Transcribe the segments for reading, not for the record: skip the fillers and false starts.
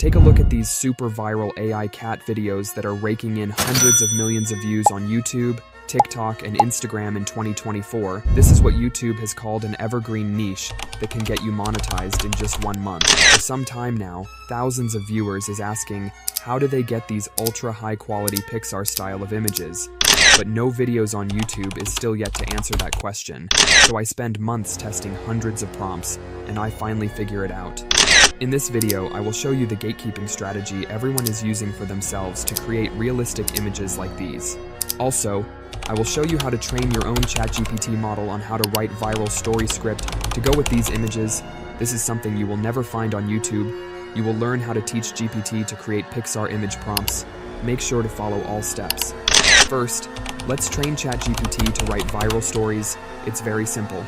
Take a look at these super viral AI cat videos that are raking in hundreds of millions of views on YouTube, TikTok, and Instagram in 2024. This is what YouTube has called an evergreen niche that can get you monetized in just 1 month. For some time now, thousands of viewers is asking, how do they get these ultra high quality Pixar style of images? But no videos on YouTube is still yet to answer that question. So I spend months testing hundreds of prompts, and I finally figure it out. In this video, I will show you the gatekeeping strategy everyone is using for themselves to create realistic images like these. Also, I will show you how to train your own ChatGPT model on how to write viral story script to go with these images. This is something you will never find on YouTube. You will learn how to teach GPT to create Pixar image prompts. Make sure to follow all steps. First, let's train ChatGPT to write viral stories. It's very simple.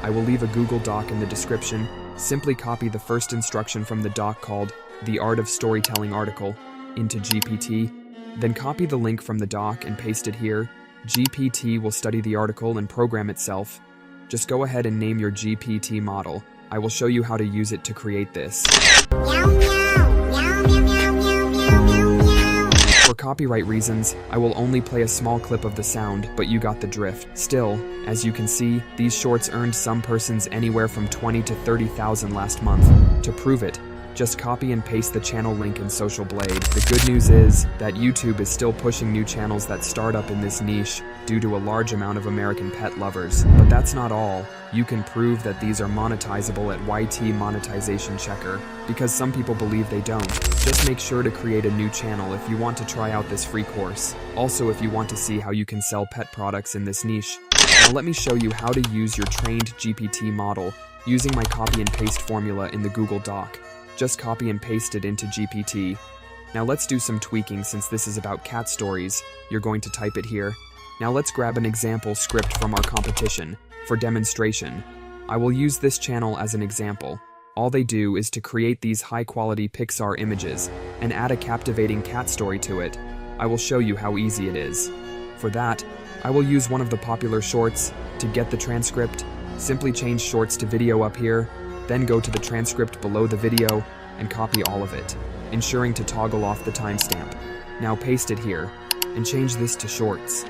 I will leave a Google Doc in the description. Simply copy the first instruction from the doc called The Art of Storytelling article into GPT. Then copy the link from the doc and paste it here. GPT will study the article and program itself. Just go ahead and name your GPT model. I will show you how to use it to create this. For copyright reasons, I will only play a small clip of the sound, but you got the drift. Still, as you can see, these shorts earned some persons anywhere from 20 to 30,000 last month. To prove it, just copy and paste the channel link in Social Blade. The good news is that YouTube is still pushing new channels that start up in this niche due to a large amount of American pet lovers. But that's not all. You can prove that these are monetizable at YT Monetization Checker, because some people believe they don't. Just make sure to create a new channel if you want to try out this free course. Also, if you want to see how you can sell pet products in this niche. Now let me show you how to use your trained GPT model using my copy and paste formula in the Google Doc. Just copy and paste it into GPT. Now let's do some tweaking since this is about cat stories. You're going to type it here. Now let's grab an example script from our competition. For demonstration, I will use this channel as an example. All they do is to create these high-quality Pixar images and add a captivating cat story to it. I will show you how easy it is. For that, I will use one of the popular shorts. To get the transcript, simply change shorts to video up here, then go to the transcript below the video and copy all of it, ensuring to toggle off the timestamp. Now paste it here and change this to shorts.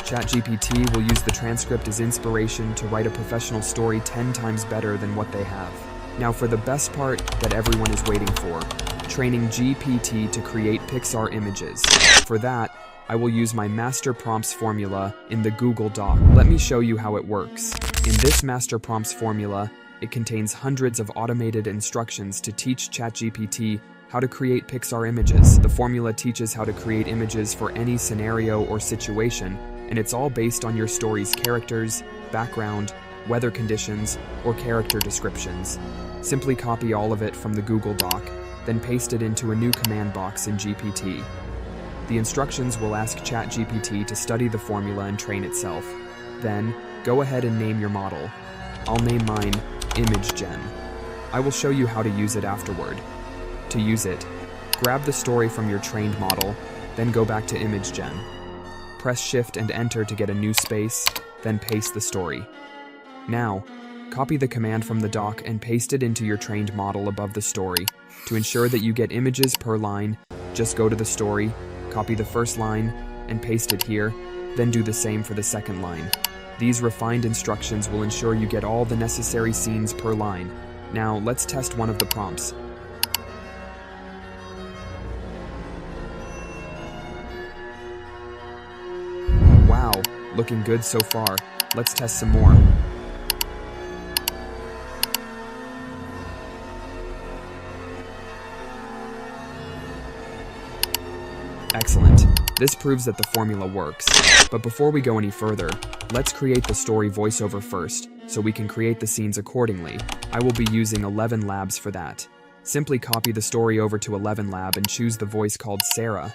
ChatGPT will use the transcript as inspiration to write a professional story 10 times better than what they have. Now for the best part that everyone is waiting for, training GPT to create Pixar images. For that, I will use my master prompts formula in the Google Doc. Let me show you how it works. In this master prompts formula, it contains hundreds of automated instructions to teach ChatGPT how to create Pixar images. The formula teaches how to create images for any scenario or situation, and it's all based on your story's characters, background, weather conditions, or character descriptions. Simply copy all of it from the Google Doc, then paste it into a new command box in GPT. The instructions will ask ChatGPT to study the formula and train itself. Then, go ahead and name your model. I'll name mine ImageGen. I will show you how to use it afterward. To use it, grab the story from your trained model, then go back to ImageGen. Press Shift and Enter to get a new space, then paste the story. Now, copy the command from the doc and paste it into your trained model above the story. To ensure that you get images per line, just go to the story, copy the first line, and paste it here, then do the same for the second line. These refined instructions will ensure you get all the necessary scenes per line. Now, let's test one of the prompts. Wow, looking good so far. Let's test some more. Excellent. This proves that the formula works. But before we go any further, let's create the story voiceover first, so we can create the scenes accordingly. I will be using 11 labs for that. Simply copy the story over to 11 lab and choose the voice called Sarah.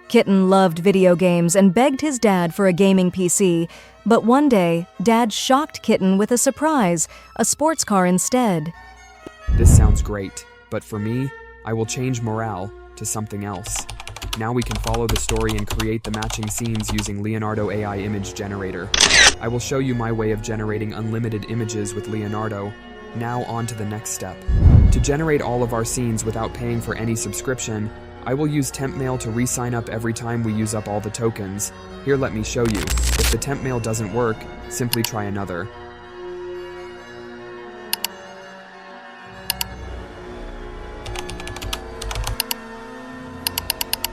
Kitten loved video games and begged his dad for a gaming PC, but one day, Dad shocked Kitten with a surprise, a sports car instead. This sounds great, but for me, I will change morale to something else. Now we can follow the story and create the matching scenes using Leonardo AI image generator. I will show you my way of generating unlimited images with Leonardo. Now on to the next step. To generate all of our scenes without paying for any subscription, I will use temp mail to re-sign up every time we use up all the tokens. Here, let me show you. If the temp mail doesn't work, simply try another.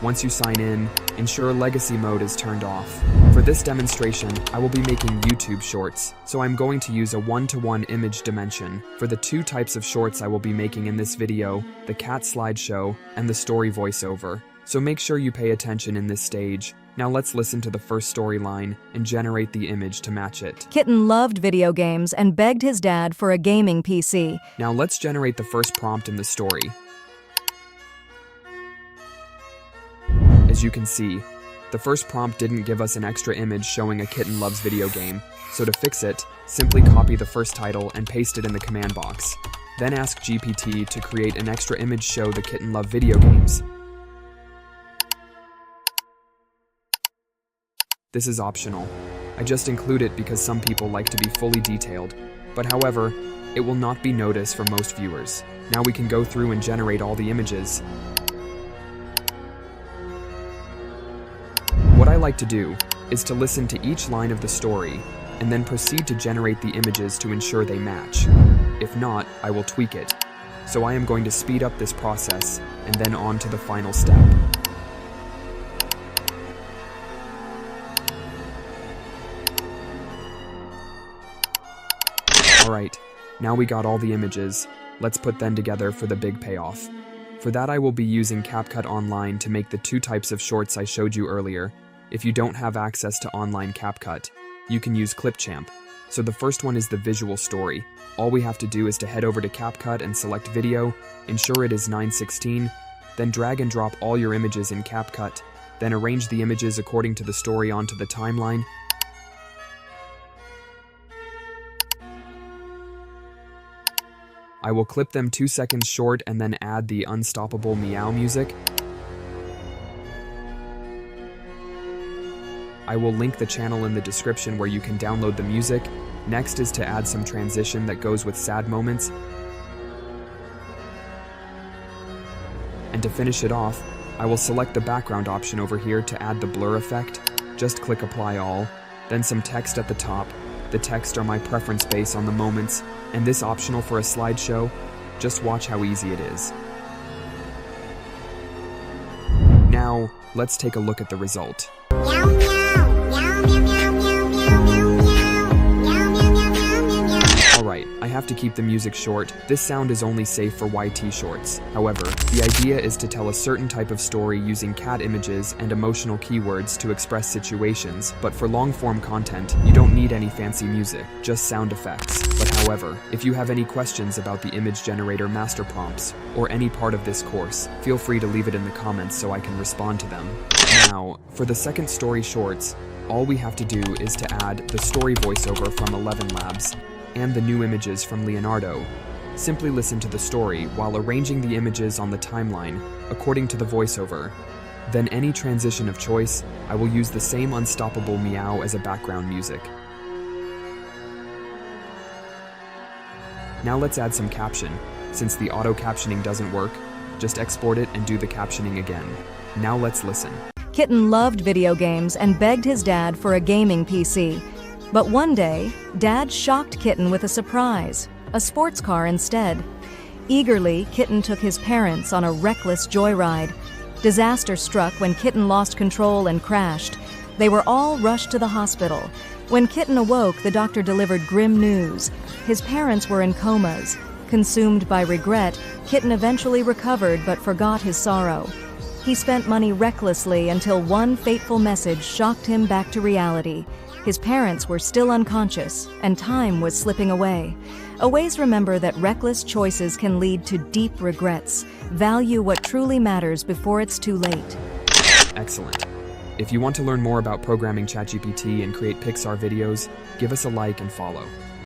Once you sign in, ensure legacy mode is turned off. For this demonstration, I will be making YouTube shorts, so I'm going to use a 1-to-1 image dimension. For the two types of shorts I will be making in this video, the cat slideshow and the story voiceover. So make sure you pay attention in this stage. Now let's listen to the first storyline and generate the image to match it. Kitten loved video games and begged his dad for a gaming PC. Now let's generate the first prompt in the story. As you can see, the first prompt didn't give us an extra image showing a kitten loves video game, so to fix it, simply copy the first title and paste it in the command box. Then ask GPT to create an extra image show the kitten love video games. This is optional. I just include it because some people like to be fully detailed, but however, it will not be noticed for most viewers. Now we can go through and generate all the images. What I like to do is to listen to each line of the story and then proceed to generate the images to ensure they match. If not, I will tweak it. So I am going to speed up this process and then on to the final step. Alright, now we got all the images. Let's put them together for the big payoff. For that I will be using CapCut Online to make the two types of shorts I showed you earlier. If you don't have access to online CapCut, you can use Clipchamp. So the first one is the visual story. All we have to do is to head over to CapCut and select video, ensure it is 9:16, then drag and drop all your images in CapCut, then arrange the images according to the story onto the timeline. I will clip them 2 seconds short and then add the unstoppable meow music. I will link the channel in the description where you can download the music. Next is to add some transition that goes with sad moments. And to finish it off, I will select the background option over here to add the blur effect. Just click apply all, then some text at the top. The text are my preference based on the moments, and this optional for a slideshow. Just watch how easy it is. Now, let's take a look at the result. Meow meow, meow meow meow meow meow meow meow meow meow meow meow. Alright, I have to keep the music short. This sound is only safe for YT shorts. However, the idea is to tell a certain type of story using cat images and emotional keywords to express situations, but for long-form content, you don't need any fancy music, just sound effects. But however, if you have any questions about the image generator master prompts, or any part of this course, feel free to leave it in the comments so I can respond to them. Now, for the second story shorts, all we have to do is to add the story voiceover from 11 Labs and the new images from Leonardo. Simply listen to the story while arranging the images on the timeline according to the voiceover. Then any transition of choice, I will use the same unstoppable meow as a background music. Now let's add some caption. Since the auto captioning doesn't work, just export it and do the captioning again. Now let's listen. Kitten loved video games and begged his dad for a gaming PC. But one day, Dad shocked Kitten with a surprise, a sports car instead. Eagerly, Kitten took his parents on a reckless joyride. Disaster struck when Kitten lost control and crashed. They were all rushed to the hospital. When Kitten awoke, the doctor delivered grim news. His parents were in comas. Consumed by regret, Kitten eventually recovered but forgot his sorrow. He spent money recklessly until one fateful message shocked him back to reality. His parents were still unconscious, and time was slipping away. Always remember that reckless choices can lead to deep regrets. Value what truly matters before it's too late. Excellent. If you want to learn more about programming ChatGPT and create Pixar videos, give us a like and follow.